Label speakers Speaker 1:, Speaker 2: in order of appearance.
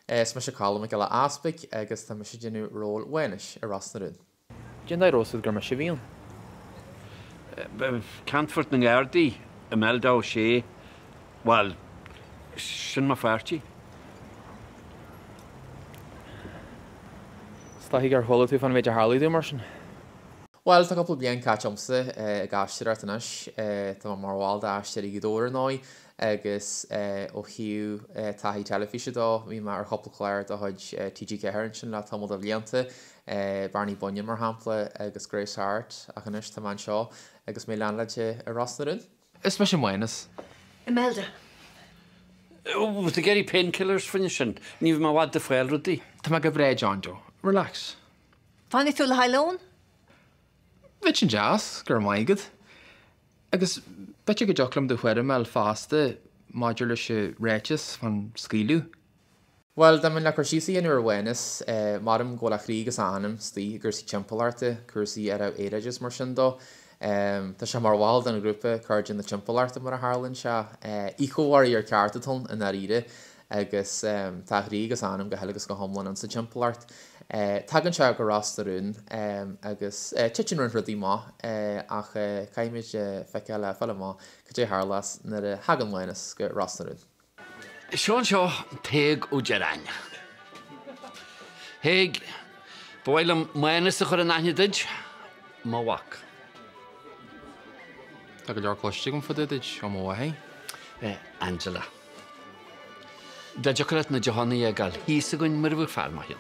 Speaker 1: Is me se Colm Mac Giolla Easbuic agus tá me sé déanú ról Mánus ar ras na rún.
Speaker 2: Gin dá rósad gur me sé bhíon.
Speaker 3: Canfort na Gardaí a meldá sé, well, sin má feartí.
Speaker 2: Stáigh gur chola tú fan méid a Harlaíú mar sin.
Speaker 1: Well, tá couple blian catchomsa gastir artanas, tá mar bháil dáiste i gdóir nói agus ó hiú taí telefíe dó, bhí mar couple chléir a chuid TG Cehairn sin le tamil a bblianta, Barney Bunyan mar hampla agus Grace Hart a chunis tá man seo agus mé leanlaide a ras na rún. Is me sin Mánus.
Speaker 4: Imelda.
Speaker 3: With the Gary painkillers fin sin, ní bhí má bhad de fáil rudí.
Speaker 1: Tá me go bréid John Joe. Relax.
Speaker 4: Fanny tú le hailón?
Speaker 1: Bit sin jazz, gur maigad. Agus bit go deoclam de chuir meall fásta maidir se réitis fan scíliú. Well, da min le chu síí anú Mánus, marm ggóla chrígus anam slí gur sí timpplairta, chusaí ar éidir mar sin dó. Tá sé mar bháil an grúpa chuirgin na timpplairta mar a Harlann se íchohhaí ar ceartatón in ide agus tá chrígus anam go helagus go thomlan an sa timpplairt. Tagann se go ras na rún agus tiitin run rudí má ach caiimiid feice le fel má go dé Harlas na a hagan Mánus go ras na rún.
Speaker 3: Seán seo téag ó Gerain. Héag, bhfuil am Mánus a chur an aithneid, má whac.
Speaker 1: Tá go leor cloiste gom fadaid ó mó hé?
Speaker 3: Angela. Da jocarat na Johanna ag gal hís a gwn mar bhfuil fearr má hin.